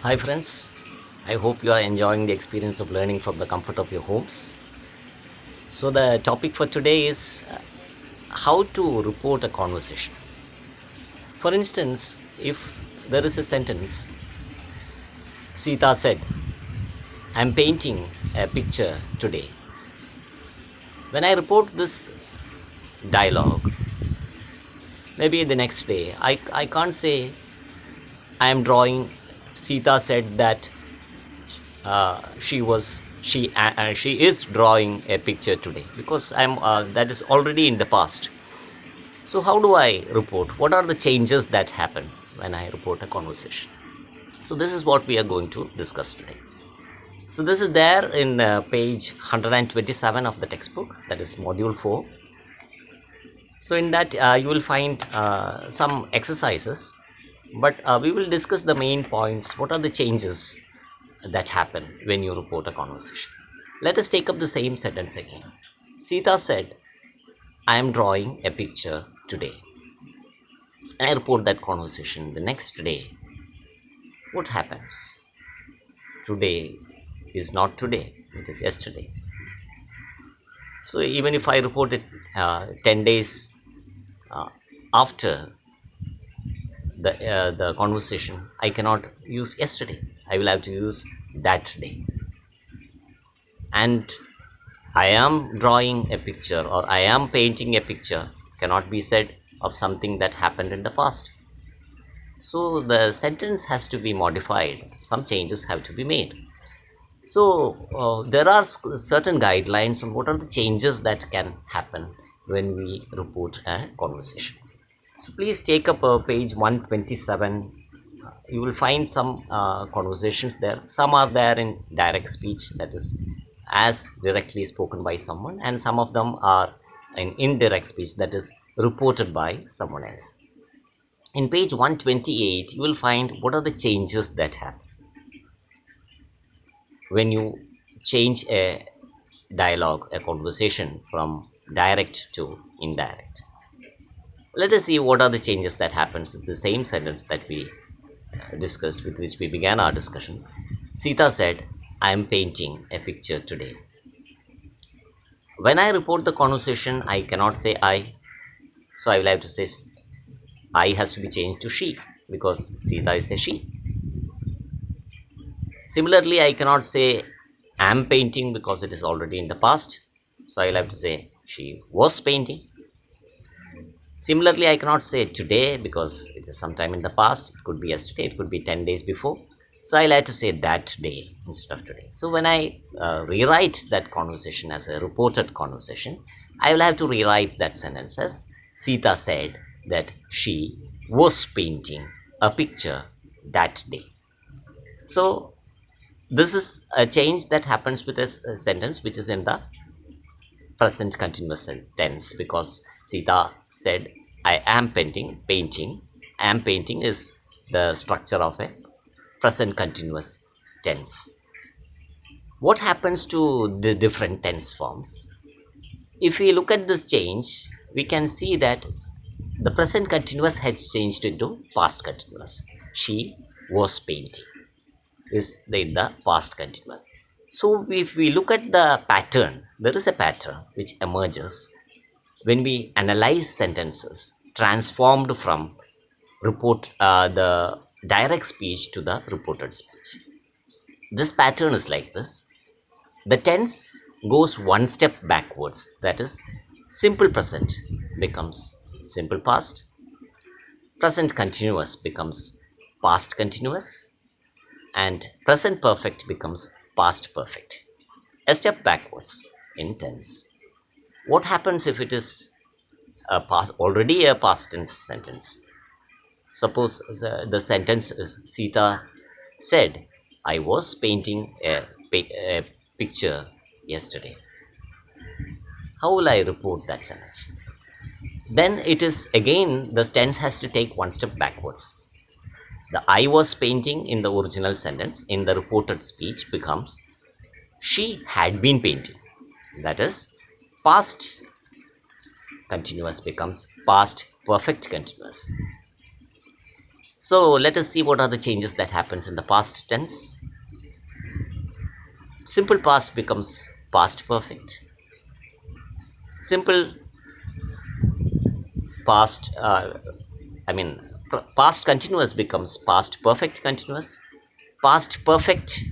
Hi friends, I hope you are enjoying the experience of learning from the comfort of your homes. So the topic for today is how to report a conversation. For instance, if there is a sentence, Sita said, I'm painting a picture today. When I report this dialogue, maybe the next day, I can't say I am drawing, Sita said that she is drawing a picture today because I'm that is already in the past. So how do I report? What are the changes that happen when I report a conversation? So this is what we are going to discuss today. So this is there in page 127 of the textbook, that is module 4. So in that you will find some exercises, but we will discuss the main points. What are the changes that happen when you report a conversation? Let us take up the same sentence again. Sita said, I am drawing a picture today. And I report that conversation the next day. What happens? Today is not today, it is yesterday. So even if I report it 10 days uh, after the conversation, I cannot use yesterday. I will have to use that day. And I am drawing a picture or I am painting a picture cannot be said of something that happened in the past. So the sentence has to be modified. Some changes have to be made. So there are certain guidelines on what are the changes that can happen when we report a conversation. So please take up page 127. You will find some conversations there. Some are there in direct speech, that is as directly spoken by someone, and some of them are in indirect speech, that is reported by someone else. In page 128, you will find what are the changes that happen when you change a dialogue, a conversation from direct to indirect. Let us see what are the changes that happens with the same sentence that we discussed, with which we began our discussion. Sita said, I am painting a picture today. When I report the conversation, I cannot say I, so I will have to say I has to be changed to she because Sita is a she. Similarly, I cannot say am painting because it is already in the past, so I will have to say she was painting. Similarly, I cannot say today because it is sometime in the past. It could be yesterday, it could be 10 days before. So I'll have to say that day instead of today. So when I rewrite that conversation as a reported conversation, I will have to rewrite that sentence as Sita said that she was painting a picture that day. So this is a change that happens with a sentence which is in the present continuous tense because Sita said, I am painting. Am painting is the structure of a present continuous tense. What happens to the different tense forms? If we look at this change, we can see that the present continuous has changed into past continuous. She was painting is in the past continuous. So if we look at the pattern, there is a pattern which emerges when we analyze sentences transformed from the direct speech to the reported speech. This pattern is like this. The tense goes one step backwards, that is, simple present becomes simple past, present continuous becomes past continuous, and present perfect becomes past perfect. A step backwards in tense. What happens if it is already a past tense sentence? Suppose the sentence is Sita said, I was painting a picture yesterday. How will I report that sentence? Then it is again the tense has to take one step backwards. The I was painting in the original sentence in the reported speech becomes she had been painting. That is, past continuous becomes past perfect continuous. So let us see what are the changes that happens in the past tense. Simple past becomes past perfect. Simple past, past continuous becomes past perfect continuous. Past perfect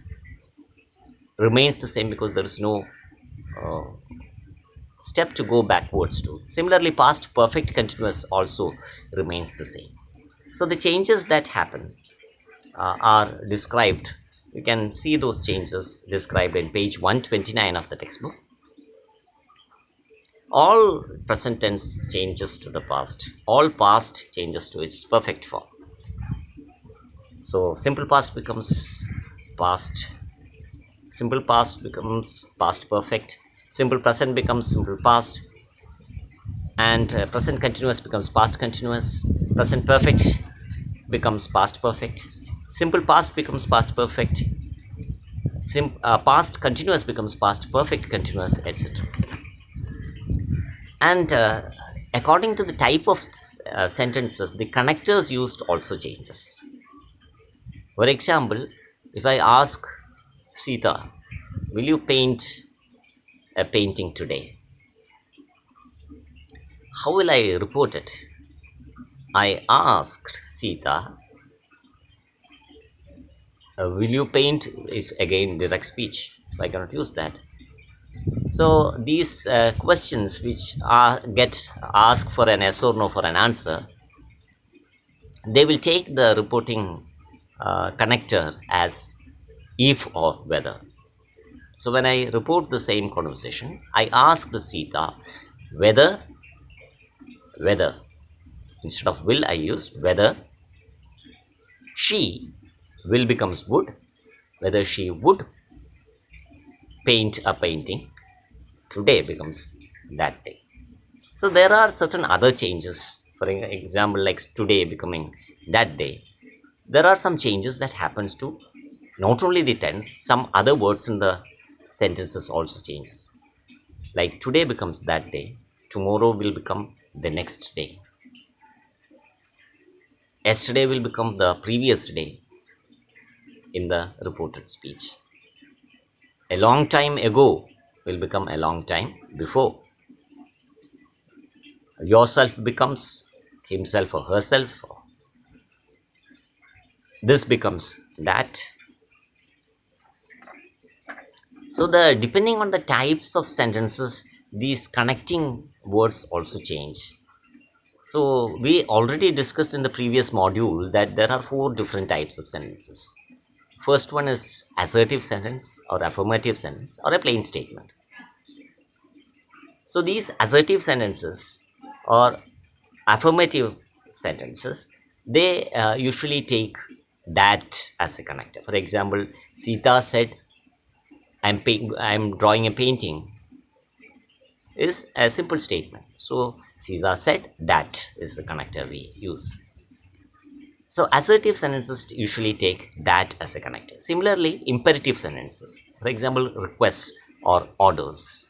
remains the same because there is no uh, step to go backwards to. Similarly, past perfect continuous also remains the same. So the changes that happen are described. You can see those changes described in page 129 of the textbook. All present tense changes to the past. All past changes to its perfect form. So simple past becomes past. Simple past becomes past perfect. Simple present becomes simple past. And present continuous becomes past continuous. Present perfect becomes past perfect. Simple past becomes past perfect. Past continuous becomes past perfect continuous, etc. And according to the type of sentences, the connectors used also changes. For example, if I ask Sita, will you paint a painting today? How will I report it? I asked Sita, will you paint? Is again direct speech, so I cannot use that. So these questions which get asked for an yes or no for an answer, they will take the reporting connector as if or whether. So when I report the same conversation, I ask the Sita whether, instead of will I use whether she will becomes would, whether she would paint a painting today becomes that day. So there are certain other changes. For example, like today becoming that day. There are some changes that happens to not only the tense, some other words in the sentences also changes. Like today becomes that day, tomorrow will become the next day. Yesterday will become the previous day in the reported speech. A long time ago will become a long time before. Yourself becomes himself or herself. This becomes that. So the depending on the types of sentences, these connecting words also change. So we already discussed in the previous module that there are 4 different types of sentences. First one is assertive sentence or affirmative sentence or a plain statement. So these assertive sentences or affirmative sentences, they usually take that as a connector. For example, Sita said, I'm drawing a painting is a simple statement. So Caesar said that is the connector we use. So assertive sentences usually take that as a connector. Similarly, imperative sentences, for example, requests or orders.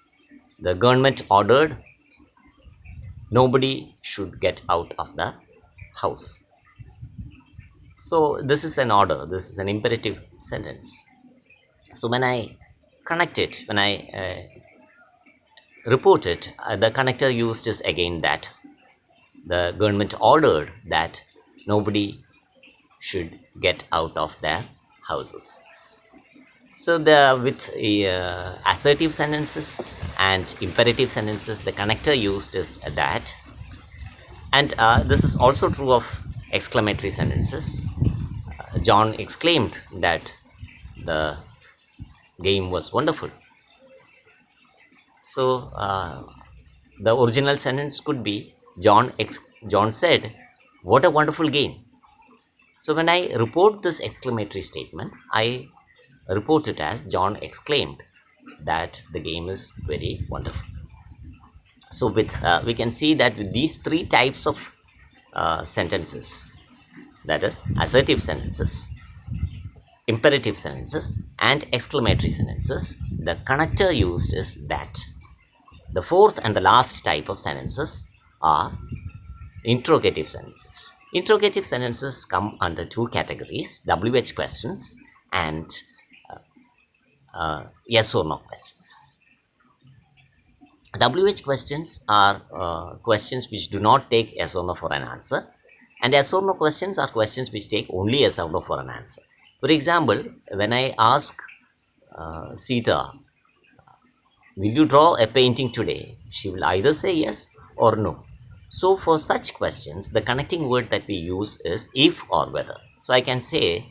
The government ordered nobody should get out of the house. So this is an order, this is an imperative sentence. So when I connect it, when I report it, the connector used is again that. The government ordered that nobody should get out of their houses. So with assertive sentences and imperative sentences, the connector used is that. And this is also true of exclamatory sentences. John exclaimed that the game was wonderful. So the original sentence could be John said, what a wonderful game. So when I report this exclamatory statement, I report it as John exclaimed that the game is very wonderful. So with we can see that with these 3 types of sentences, that is assertive sentences, imperative sentences and exclamatory sentences, the connector used is that. The fourth and the last type of sentences are interrogative sentences. Interrogative sentences come under two categories: WH questions and yes or no questions. WH questions are questions which do not take yes or no for an answer, and yes or no questions are questions which take only yes or no for an answer. For example, when I ask Sita, will you draw a painting today? She will either say yes or no. So for such questions, the connecting word that we use is if or whether. So I can say,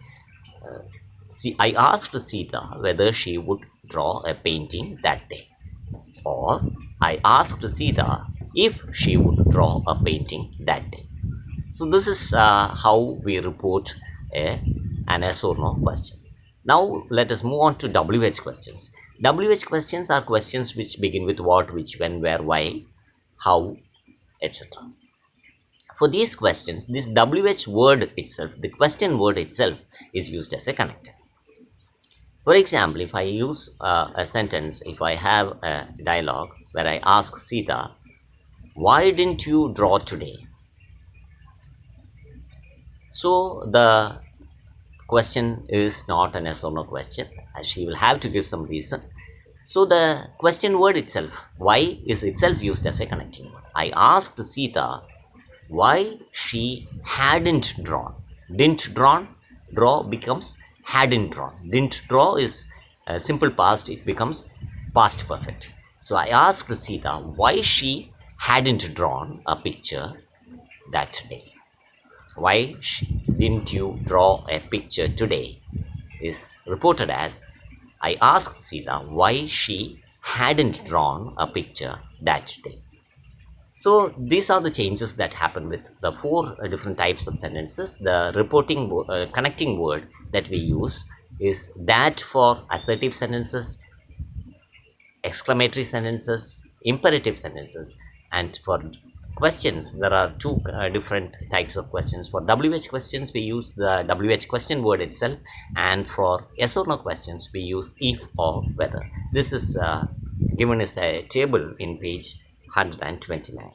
see, I asked Sita whether she would draw a painting that day. Or I asked Sita if she would draw a painting that day. So this is how we report an yes or no question. Now let us move on to WH questions. WH questions are questions which begin with what, which, when, where, why, how, etc. For these questions, this WH word itself, the question word itself, is used as a connector. For example, if I use a sentence, if I have a dialogue where I ask Sita, why didn't you draw today? So the question is not an yes or no question, as she will have to give some reason. So the question word itself, why, is itself used as a connecting word. I asked Sita why she hadn't drawn. Didn't drawn, draw becomes hadn't drawn. Didn't draw is a simple past, it becomes past perfect. So I asked Sita why she hadn't drawn a picture that day. Why didn't you draw a picture today is reported as I asked Sita why she hadn't drawn a picture that day. So these are the changes that happen with the four different types of sentences. The reporting connecting word that we use is that for assertive sentences, exclamatory sentences, imperative sentences, and for questions there are two different types of questions. For WH questions we use the WH question word itself, and for yes or no questions we use if or whether. This is given as a table in page 129.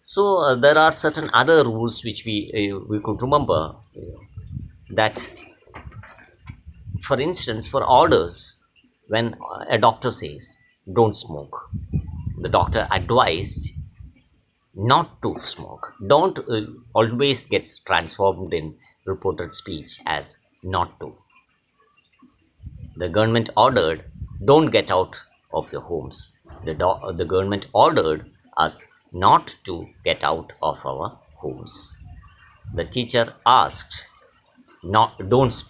So there are certain other rules which we could remember, that for instance, for orders, when a doctor says don't smoke, the doctor advised not to smoke. Don't always gets transformed in reported speech as not to. The government ordered don't get out of your homes. The government ordered us not to get out of our homes. The teacher asked not don't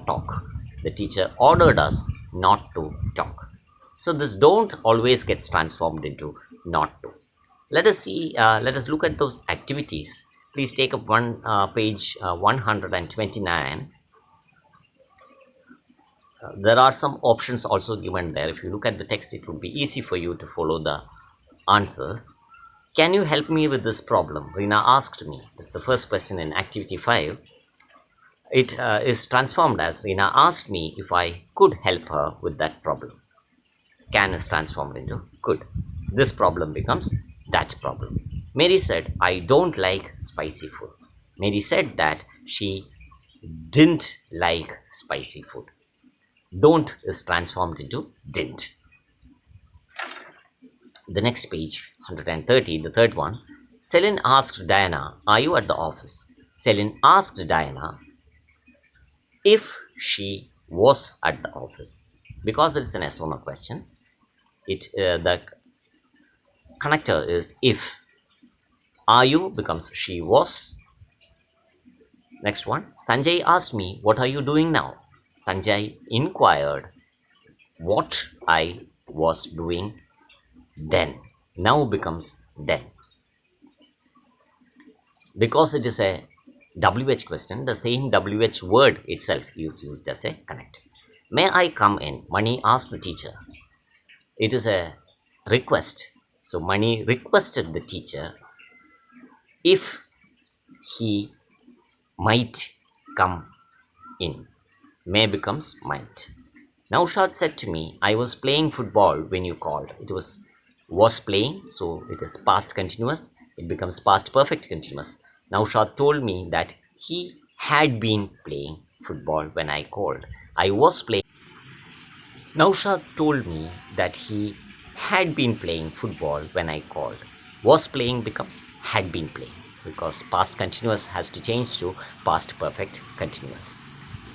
talk. The teacher ordered us not to talk. So this don't always gets transformed into not to. Let us see. Let us look at those activities. Please take up page 129. There are some options also given there. If you look at the text, it would be easy for you to follow the answers. Can you help me with this problem? Rina asked me. That's the first question in activity 5. It is transformed as Rina asked me if I could help her with that problem. Can is transformed into could. This problem becomes that problem. Mary said, I don't like spicy food. Mary said that she didn't like spicy food. Don't is transformed into didn't. The next page, 130, the third one. Celine asked Diana, are you at the office? Celine asked Diana if she was at the office. Because it's an yes or no question, the connector is if. Are you becomes she was. Next one. Sanjay asked me, what are you doing now? Sanjay inquired what I was doing then. Now becomes then. Because it is a WH question, the same WH word itself is used as a connector. May I come in? Mani asked the teacher. It is a request. So Mani requested the teacher if he might come in. May becomes might. Naushad said to me, I was playing football when you called. It was playing, so it is past continuous. it becomes past perfect continuous. Naushad told me that he had been playing football when I called. I was playing. Naushad told me that he had been playing football when I called. Was playing becomes had been playing because past continuous has to change to past perfect continuous.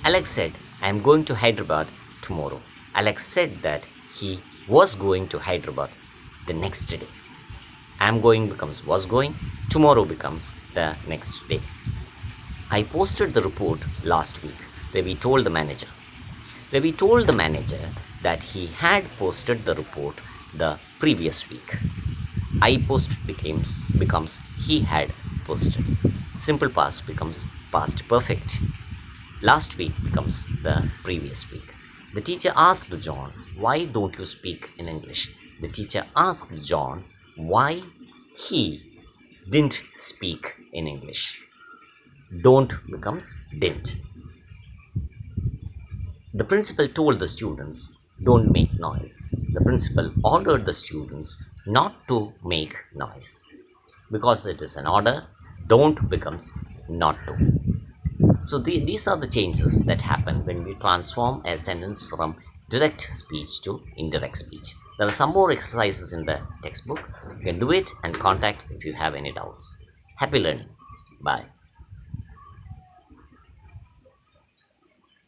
Alex said, I am going to Hyderabad tomorrow. Alex said that he was going to Hyderabad the next day. I am going becomes was going, tomorrow becomes the next day. I posted the report last week where we told the manager that he had posted the report the previous week. I post becomes he had posted. Simple past becomes past perfect. Last week becomes the previous week. The teacher asked John, why don't you speak in English? The teacher asked John why he didn't speak in English. Don't becomes didn't. The principal told the students, don't make noise. The principal ordered the students not to make noise. Because it is an order, don't becomes not to. So these are the changes that happen when we transform a sentence from direct speech to indirect speech. There are some more exercises in the textbook. You can do it and contact if you have any doubts. Happy learning. Bye.